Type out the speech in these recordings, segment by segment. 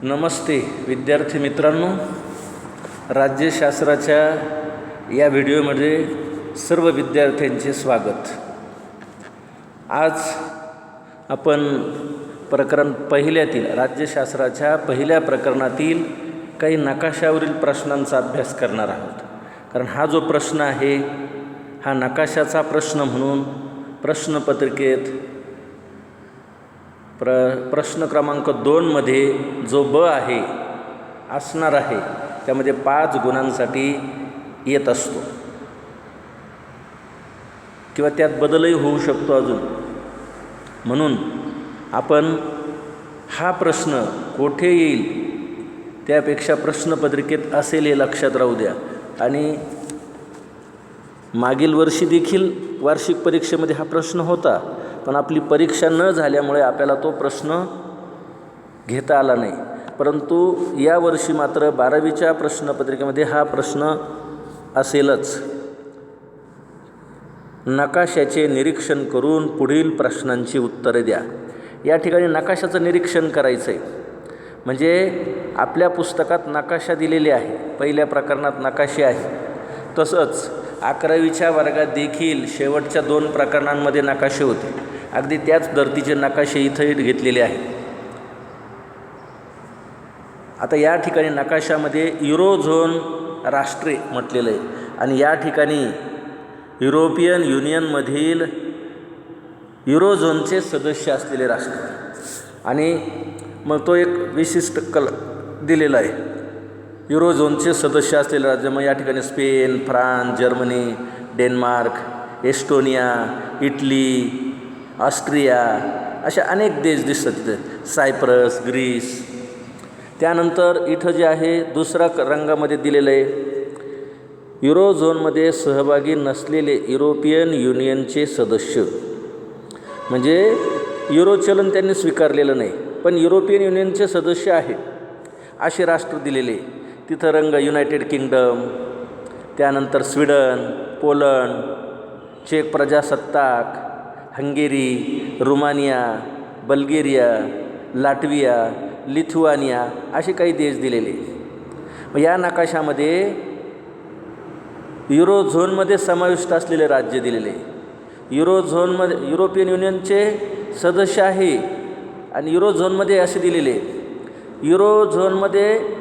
नमस्ते विद्यार्थी मित्रांनो, राज्यशास्त्राच्या या व्हिडिओमध्ये सर्व विद्यार्थ्यांचे स्वागत. आज आपण प्रकरण पहिल्यातील राज्यशास्त्राच्या पहिल्या प्रकरणातील काही नकाशावरील प्रश्नांचा अभ्यास करणार आहोत. कारण हा जो प्रश्न आहे हा नकाशाचा प्रश्न म्हणून प्रश्नपत्रिकेत प्रश्न क्रमांक 2मध्ये जो ब आहे असणार आहे त्यामध्ये 5 गुणांसाठी येत असतो किंवा त्यात बदलही होऊ शकतो अजून. म्हणून आपण हा प्रश्न कोठे येईल त्यापेक्षा प्रश्नपत्रिकेत असेल हे लक्षात राहू द्या. आणि मागील वर्षी देखील वार्षिक परीक्षेमध्ये हा प्रश्न होता, पण आपली परीक्षा न झाल्यामुळे आपल्याला तो प्रश्न घेता आला नाही. परंतु यावर्षी मात्र 12वीच्या प्रश्नपत्रिकेमध्ये हा प्रश्न असेलच. नकाशाचे निरीक्षण करून पुढील प्रश्नांची उत्तरे द्या. या ठिकाणी नकाशाचं निरीक्षण करायचं आहे. म्हणजे आपल्या पुस्तकात नकाशा दिलेले आहे, पहिल्या प्रकरणात नकाशे आहे. तसंच 11वीच्या वर्गात देखील शेवटच्या 2 प्रकरणांमध्ये नकाशे होते. अगदी त्याच धर्तीचे नकाशे इथंही घेतलेले आहेत. आता या ठिकाणी नकाशामध्ये युरोझोन राष्ट्रे म्हटलेलं आहे आणि या ठिकाणी युरोपियन युनियनमधील युरोझोनचे सदस्य असलेले राष्ट्र आणि मग तो एक विशिष्ट दिलेला आहे. युरोझोनचे सदस्य असलेले राज्य मग या ठिकाणी Spain, France, Germany, Denmark, Estonia, Italy, Austria अशा अनेक देश दिसतात तिथे, सायप्रस, ग्रीस. त्यानंतर इथं जे आहे दुसरा रंगामध्ये दिलेलं आहे, युरोझोनमध्ये सहभागी नसलेले युरोपियन युनियनचे सदस्य. म्हणजे युरो चलन त्यांनी स्वीकारलेलं नाही, पण युरोपियन युनियनचे सदस्य आहेत असे राष्ट्र दिलेले. तिथं रंग युनायटेड किंगडम, त्यानंतर स्वीडन, पोलंड, चेक प्रजासत्ताक, Hungary, Romania, Bulgaria, Latvia, Lithuania असे काही देश दिलेले. या नकाशामध्ये युरोझोनमध्ये समाविष्ट असलेले राज्य दिलेले. युरोझोनमध्ये युरोपियन युनियनचे सदस्य आहे आणि युरोझोनमध्ये असे दिलेले. युरोझोनमध्ये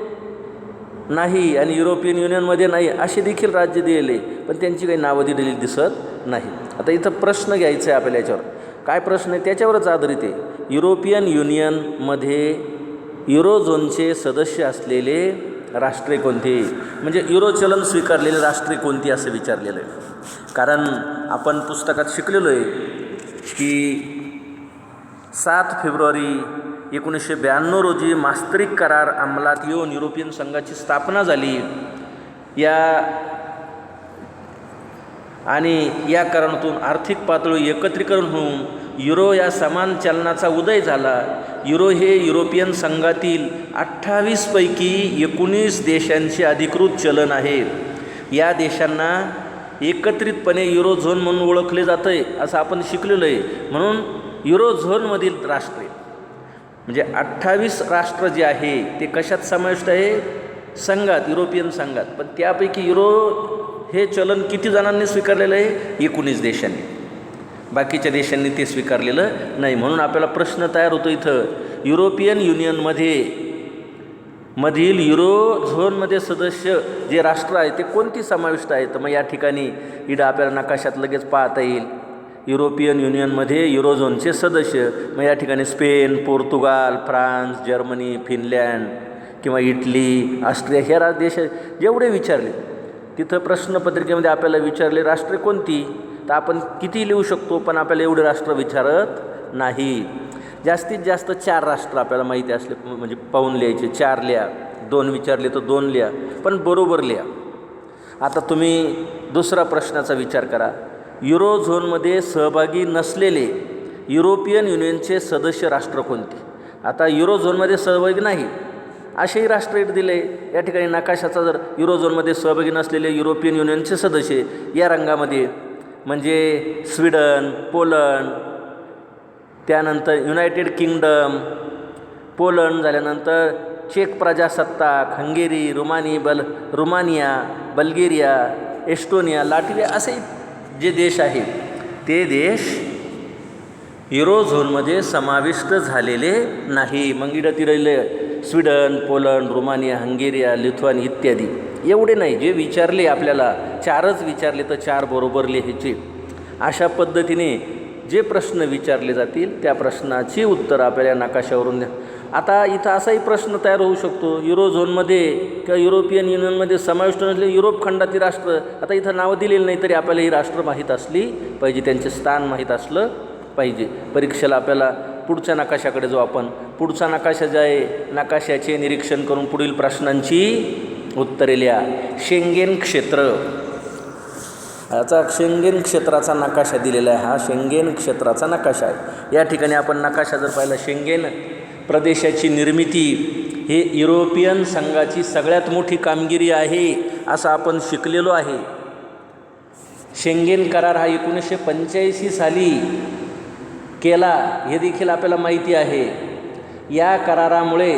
नाही आणि युरोपियन युनियनमध्ये नाही असे देखील राज्य दिलेले, पण त्यांची काही नावं दिलेली दिसत नाही. आता इथं प्रश्न घ्यायचा आहे आपल्याला. याच्यावर काय प्रश्न आहे त्याच्यावरच आधारित आहे. युरोपियन युनियनमध्ये युरोझोनचे सदस्य असलेले राष्ट्रे कोणते, म्हणजे युरो चलन स्वीकारलेले राष्ट्रे कोणती असं विचारलेलं आहे. कारण आपण पुस्तकात शिकलेलो आहे की 7 फेब्रुवारी 1992 रोजी मास्त्रिक करार अंमलात येऊन युरोपियन संघाची स्थापना झाली. आणि या कारणातून आर्थिक पातळी एकत्रीकरण होऊन युरो या समान चलनाचा उदय झाला. युरो हे युरोपियन संघातील 28 पैकी 19 देशांचे अधिकृत चलन आहे. या देशांना एकत्रितपणे युरोझोन म्हणून ओळखले जातं आहे असं आपण शिकलेलं आहे. म्हणून युरोझोनमधील राष्ट्रे म्हणजे 28 राष्ट्र जे आहे ते कशात समाविष्ट आहे, संघात, युरोपियन संघात. पण त्यापैकी युरो हे चलन किती जणांनी स्वीकारलेलं आहे, 19 देशांनी. बाकीच्या देशांनी ते स्वीकारलेलं नाही. म्हणून आपल्याला प्रश्न तयार होतो इथं, युरोपियन मधील युरोझोनमध्ये सदस्य जे राष्ट्र आहे ते कोणती समाविष्ट आहेत. मग या ठिकाणी इथं आपल्याला नकाशात लगेच पाहता येईल युरोपियन युनियनमध्ये युरोझोनचे सदस्य. मग या ठिकाणी Spain, Portugal, France, Germany, Finland किंवा इटली, ऑस्ट्रिया ह्या देश जेवढे विचारले तिथं प्रश्नपत्रिकेमध्ये आपल्याला विचारले राष्ट्रे कोणती, तर आपण किती लिहू शकतो, पण आपल्याला एवढे राष्ट्र विचारत नाही. जास्तीत जास्त 4 राष्ट्र आपल्याला माहिती असले म्हणजे पाहून लिहायचे. 4 लिहा, 2 विचारले तर 2 लिहा, पण बरोबर लिहा. आता तुम्ही दुसरा प्रश्नाचा विचार करा. युरोझोनमध्ये सहभागी नसलेले युरोपियन युनियनचे सदस्य राष्ट्र कोणते. आता युरोझोनमध्ये सहभागी नाही असेही राष्ट्र दिले. या ठिकाणी नकाशाचा जर युरोझोनमध्ये सहभागी नसलेले युरोपियन युनियनचे सदस्य या रंगामध्ये म्हणजे स्वीडन, पोलंड, त्यानंतर युनायटेड किंगडम, पोलंड झाल्यानंतर चेक प्रजासत्ताक, Hungary, Romania, Bulgaria, Estonia, Latvia असे जे देश आहेत ते देश युरोझोनमध्ये समाविष्ट झालेले नाही. मग इकडं तिरले स्वीडन, पोलंड, रुमानिया, हंगेरिया, लिथुआनिया इत्यादी एवढे नाही. जे विचारले आपल्याला 4च विचारले तर 4 बरोबर लिहायचे. अशा पद्धतीने जे प्रश्न विचारले जातील त्या प्रश्नाची उत्तर आपल्याला नकाशावरून द्या. आता इथं असाही प्रश्न तयार होऊ शकतो, युरोझोनमध्ये किंवा युरोपियन युनियनमध्ये समाविष्ट नसले युरोप खंडातील राष्ट्र, आता इथं नावं दिलेली नाही तरी आपल्याला ही राष्ट्र माहीत असली पाहिजे, त्यांचे स्थान माहीत असलं पाहिजे. परीक्षेला आपल्याला पुढच्या नकाशाकडे जाऊ आपण. पुढचा नकाशा जे आहे नकाशाचे निरीक्षण करून पुढील प्रश्नांची उत्तरे लिहा. शेंगेन क्षेत्र, याचा शेंगेन क्षेत्राचा नकाशा दिलेला आहे. हा शेंगेन क्षेत्राचा नकाशा आहे. या ठिकाणी आपण नकाशा जर पाहिला, शेंगेन प्रदेशाची निर्मिती हे युरोपियन संघाची सगळ्यात मोठी कामगिरी आहे असं आपण शिकलेलो आहे. शेंगेन करार हा 1985 साली केला हे देखील आपल्याला माहिती आहे. या करारामुळे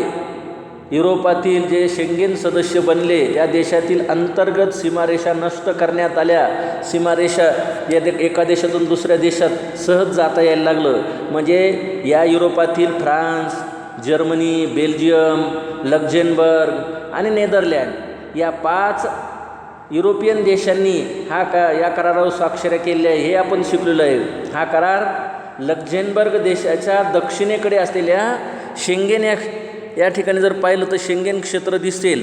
युरोपातील जे शेंगेन सदस्य बनले त्या देशातील अंतर्गत सीमारेषा नष्ट करण्यात आल्या. सीमारेषा या एका देशातून दुसऱ्या देशात सहज जाता यायला लागलं. म्हणजे या युरोपातील फ्रान्स, जर्मनी, बेल्जियम, लक्झेंबर्ग आणि नेदरलँड या 5 युरोपियन देशांनी या करारावर स्वाक्षऱ्या केलेल्या आहे. हे आपण शिकलेलो आहे. हा करार लक्झेंबर्ग देशाच्या दक्षिणेकडे असलेल्या शेंगेन या ठिकाणी जर पाहिलं तर शेंगेन क्षेत्र दिसेल.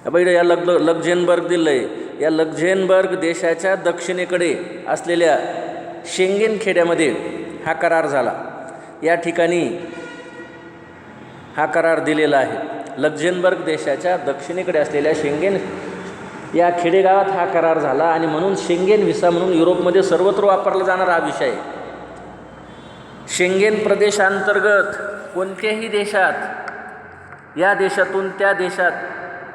इकडे या लक्झेंबर्ग दिलं आहे. या लक्झेंबर्ग देशाच्या दक्षिणेकडे असलेल्या शेंगेन खेड्यामध्ये हा करार झाला. या ठिकाणी हा करार दिलेला आहे. लक्झेंबर्ग देशाच्या दक्षिणेकडे असलेल्या शेंगेन या खेडेगावात हा करार झाला आणि म्हणून शेंगेन व्हिसा म्हणून युरोपमध्ये सर्वत्र वापरला जाणारा हा विषय आहे. शेंगेन प्रदेशांतर्गत कोणत्याही देशात या देशातून त्या देशात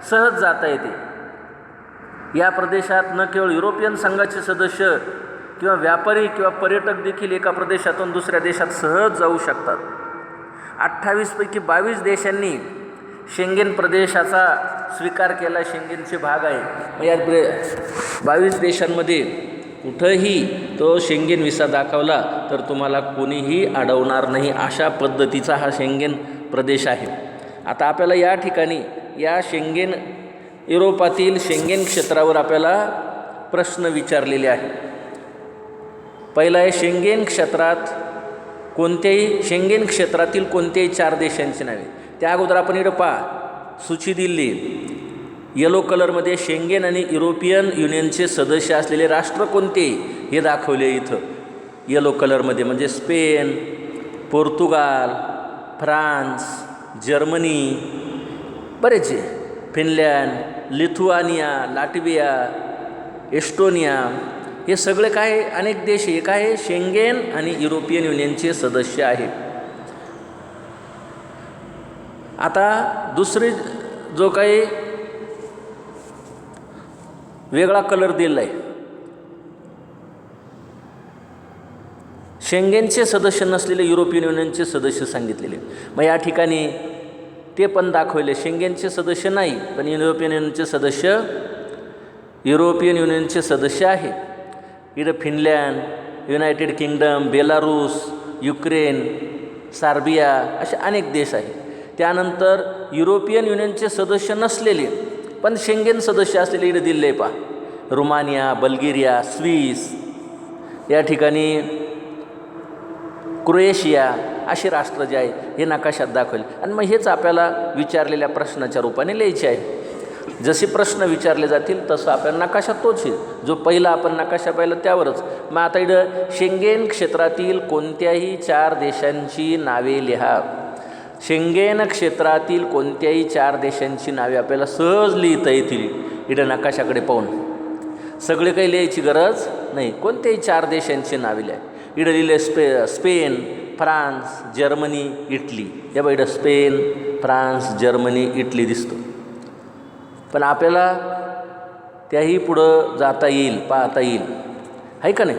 सहज जाता येते. या प्रदेशात न केवळ युरोपियन संघाचे सदस्य किंवा व्यापारी किंवा पर्यटक देखील एका प्रदेशातून दुसऱ्या देशात सहज जाऊ शकतात. 28 पैकी 22 देशांनी शेंगेन प्रदेशाचा स्वीकार केला. शेंगेनचे भाग आहे. मग या 22 देशांमध्ये कुठंही तो शेंगेन व्हिसा दाखवला तर तुम्हाला कोणीही अडवणार नाही. अशा पद्धतीचा हा शेंगेन प्रदेश आहे. आता आपल्याला या ठिकाणी या युरोपातील शेंगेन क्षेत्रावर आपल्याला प्रश्न विचारलेले आहे. पहिला आहे शेंगेन क्षेत्रातील कोणत्याही 4 देशांची नावे. त्या अगोदर आपण इकडं सूची दिली. येलो कलरमध्ये शेंगेन आणि युरोपियन युनियनचे सदस्य असलेले राष्ट्र कोणते हे दाखवले इथं येलो कलरमध्ये. म्हणजे स्पेन, पोर्तुगाल, फ्रान्स, जर्मनी, बरेचसे, फिनलँड, लिथुआनिया, लाटविया, एस्टोनिया हे सगळे काय अनेक देश हे काय शेंगेन आणि युरोपियन युनियनचे सदस्य आहेत. आता दुसरी जो काही वेगळा कलर दिला आहे, शेंगेनचे सदस्य नसलेले युरोपियन युनियनचे सदस्य सांगितलेले. मग या ठिकाणी ते पण दाखवले. शेंगेनचे सदस्य नाही पण युरोपियन युनियनचे सदस्य आहे. इथं Finland, United kingdom, Belarus, Ukraine, Serbia असे अनेक देश आहेत. त्यानंतर युरोपियन युनियनचे सदस्य नसलेले पण शेंगेन सदस्य असलेले इकडे दिले पहा. रुमानिया, बल्गेरिया, स्विस, या ठिकाणी क्रोएशिया असे राष्ट्र जे आहे हे नकाशात दाखवले. आणि मग हेच आपल्याला विचारलेल्या प्रश्नाच्या रूपाने लिहायचे आहे. जसे प्रश्न विचारले जातील तसं आपल्याला नकाशा तोच आहे. जो पहिला आपण नकाशा पाहिला त्यावरच. मग आता इकडं शेंगेन क्षेत्रातील कोणत्याही 4 देशांची नावे लिहा. शेंगेन क्षेत्रातील कोणत्याही 4 देशांची नावे आपल्याला सहज लिहिता येतील इकडं नकाशाकडे पाहून. सगळे काही लिहायची गरज नाही. कोणत्याही 4 देशांची नावे लिहा. इकडं लिहिले स्पेन, फ्रान्स, जर्मनी, इटली. या बघ इकडं स्पेन, फ्रान्स, जर्मनी, इटली दिसतो. पण आपल्याला त्याही पुढं जाता येईल, पाहता येईल आहे का नाही.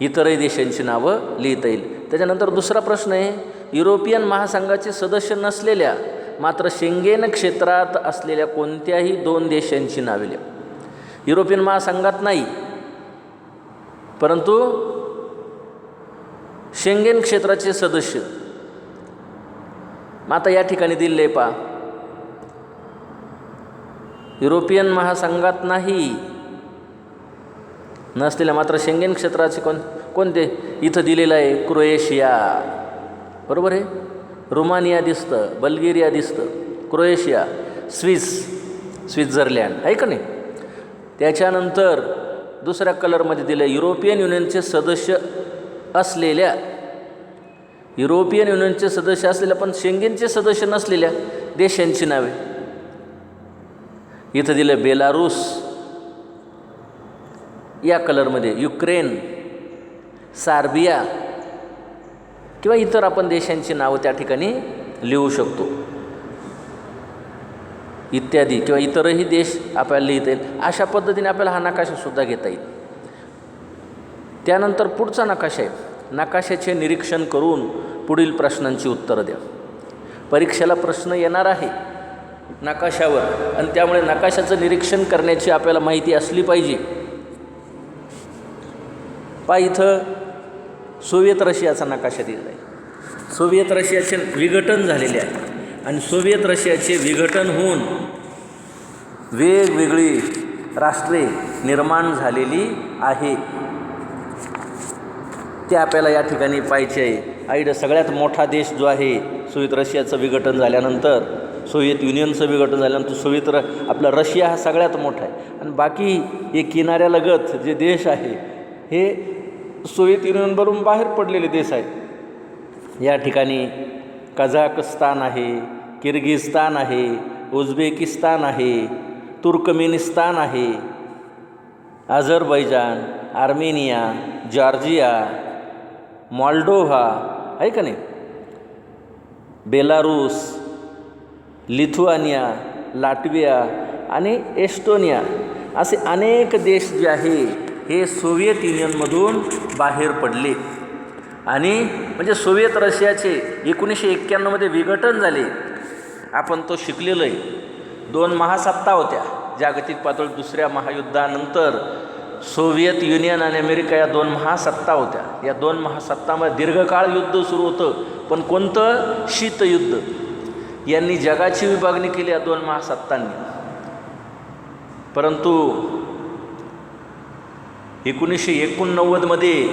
इतरही देशांची नावं लिहिता येईल. त्याच्यानंतर दुसरा प्रश्न आहे युरोपियन महासंघाचे सदस्य नसलेल्या मात्र शेंगेन क्षेत्रात असलेल्या कोणत्याही 2 देशांची नावे लिहा. युरोपियन महासंघात नाही, परंतु शेंगेन क्षेत्राचे सदस्य. मग आता या ठिकाणी दिले पहा, युरोपियन महासंघात नाही नसलेल्या मात्र शेंगेन क्षेत्राचे कोणते इथं दिलेलं आहे. क्रोएशिया, बरोबर आहे. रोमानिया दिसतं, बल्गेरिया दिसतं, क्रोएशिया, स्वित्झर्लंड आहे का नाही. त्याच्यानंतर दुसऱ्या कलरमध्ये दिलं युरोपियन युनियनचे सदस्य असलेल्या, युरोपियन युनियनचे सदस्य असलेल्या पण शेंगेनचे सदस्य नसलेल्या देशांची नावे. इथं दिलं बेलारूस, या कलरमध्ये युक्रेन, सर्बिया किंवा इतर आपण देशांची नावं त्या ठिकाणी लिहू शकतो इत्यादी, किंवा इतरही देश आपल्याला लिहिता येईल. अशा पद्धतीने आपल्याला हा नकाशासुद्धा घेता येईल. त्यानंतर पुढचा नकाशा आहे. नकाशाचे निरीक्षण करून पुढील प्रश्नांची उत्तरं द्या. परीक्षेला प्रश्न येणार आहे नकाशावर, आणि त्यामुळे नकाशाचं निरीक्षण करण्याची आपल्याला माहिती असली पाहिजे. पहा, इथं सोव्हिएत रशियाचा नकाशा दिलेला आहे. सोव्हिएत रशियाचे विघटन झालेले आहे आणि सोव्हिएत रशियाचे विघटन होऊन वेगवेगळी राष्ट्रे निर्माण झालेली आहे. ते आपल्याला या ठिकाणी पाहिजे आहे. सगळ्यात मोठा देश जो आहे सोव्हिएत रशियाचं विघटन झाल्यानंतर, सोव्हिएत युनियनचं विघटन झाल्यानंतर आपला रशिया हा सगळ्यात मोठा आहे. आणि बाकी हे किनाऱ्यालगत जे देश आहे हे सोव्हिएत युनियनवरून बाहेर पडलेले देश आहेत. या ठिकाणी कझाकस्तान आहे, किर्गिस्तान आहे, उझबेकिस्तान आहे, तुर्कमेनिस्तान आहे, अझरबैजान, आर्मेनिया, जॉर्जिया, मॉल्डोव्हा आहे का नाही, बेलारूस, लिथुआनिया, लाटविया आणि एस्टोनिया असे अनेक देश जे आहे हे सोव्हिएत युनियनमधून बाहेर पडले. आणि म्हणजे सोव्हिएत रशियाचे 1991मध्ये विघटन झाले. आपण तो शिकलेलो आहे. 2 महासत्ता होत्या जागतिक पातळीवर. दुसऱ्या महायुद्धानंतर सोव्हिएत युनियन आणि अमेरिका या 2 महासत्ता होत्या. या 2 महासत्तामध्ये दीर्घकाळ युद्ध सुरू होतं. पण कोणतं? शीतयुद्ध. यांनी जगाची विभागणी केली या 2 महासत्तांनी. परंतु 1989मध्ये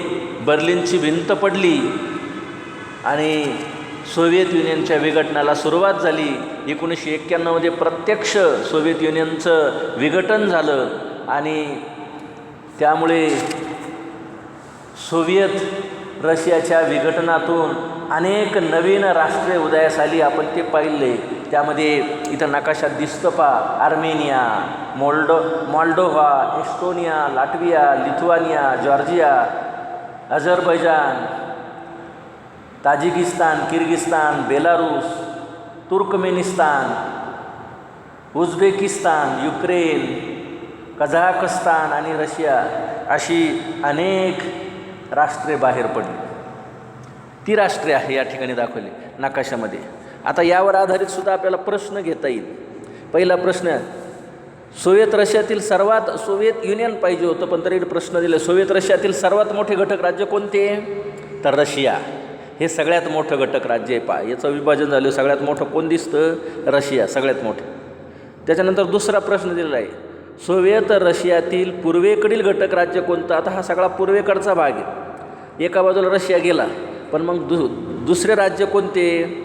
बर्लिनची भिंत पडली आणि सोव्हिएत युनियनच्या विघटनाला सुरुवात झाली. 1991मध्ये प्रत्यक्ष सोव्हिएत युनियनचं विघटन झालं आणि त्यामुळे सोव्हिएत रशियाच्या विघटनातून अनेक नवीन राष्ट्रे उदयास आली. आपण ते पाहिले. त्यामध्ये इथं नकाशात दिसतं पहा, Armenia, Moldova, Estonia, Latvia, Lithuania, Georgia, Azerbaijan, Tajikistan, Kyrgyzstan, Belarus, Turkmenistan, Uzbekistan, Ukraine, Kazakhstan आणि रशिया अशी अनेक राष्ट्रे बाहेर पडली. ती राष्ट्रे आहे या ठिकाणी दाखवली नकाशामध्ये. आता यावर आधारित सुद्धा आपल्याला प्रश्न घेता येईल. पहिला प्रश्न, सोव्हिएत रशियातील सोव्हिएत युनियन पाहिजे होतं पण तरी प्रश्न दिले, सोव्हिएत रशियातील सर्वात मोठे घटक राज्य कोणते? तर रशिया हे सगळ्यात मोठं घटक राज्य आहे. पहा, याचं विभाजन झालं. सगळ्यात मोठं कोण दिसतं? रशिया सगळ्यात मोठं. त्याच्यानंतर दुसरा प्रश्न दिलेला आहे, सोव्हिएत रशियातील पूर्वेकडील घटक राज्य कोणतं? आता हा सगळा पूर्वेकडचा भाग आहे. एका बाजूला रशिया गेला, पण मग दुसरे राज्य कोणते?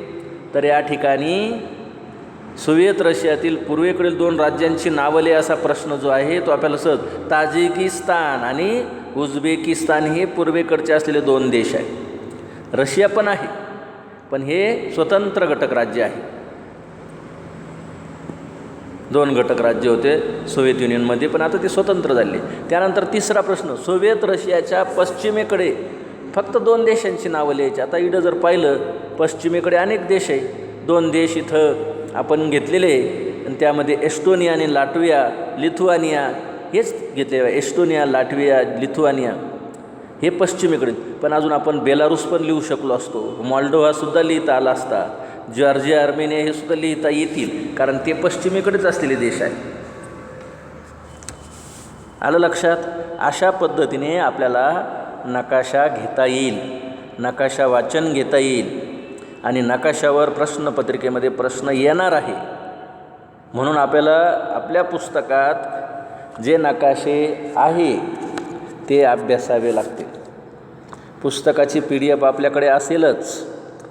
तर या ठिकाणी सोव्हिएत रशियातील पूर्वेकडील 2 राज्यांची नावले असा प्रश्न जो आहे तो आपल्याला सहज, ताजिकिस्तान आणि उझबेकिस्तान हे पूर्वेकडचे असलेले 2 देश आहेत. रशिया पण आहे पण हे स्वतंत्र घटक राज्य आहे. 2 घटक राज्य होते सोव्हिएत युनियनमध्ये पण आता ते स्वतंत्र झाले. त्यानंतर तिसरा प्रश्न, सोव्हिएत रशियाच्या पश्चिमेकडे फक्त 2 देशांची नावं लिहायची. आता इथं जर पाहिलं पश्चिमेकडे अनेक देश आहे. 2 देश इथं आपण घेतलेले आणि त्यामध्ये एस्टोनिया आणि लाटविया, लिथुआनिया हेच घेतले. एस्टोनिया, लाटविया, लिथुआनिया हे पश्चिमेकडे. पण अजून आपण बेलारूस पण लिहू शकलो असतो, मॉल्डोव्हासुद्धा लिहिता आला असता, जॉर्जिया, आर्मेनिया हे सुद्धा लिहिता येतील, कारण ते पश्चिमेकडेच असलेले देश आहेत. आलं लक्षात? अशा पद्धतीने आपल्याला नकाशा घेता येईल, नकाशा वाचन घेता येईल आणि नकाशावर प्रश्नपत्रिकेमध्ये प्रश्न येणार आहे. म्हणून आपल्याला आपल्या पुस्तकात जे नकाशे आहे ते अभ्यासावे लागतील. पुस्तकाची PDF आपल्याकडे असेलच,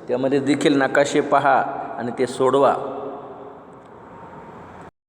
त्यामध्ये देखील नकाशे पहा आणि ते सोडवा.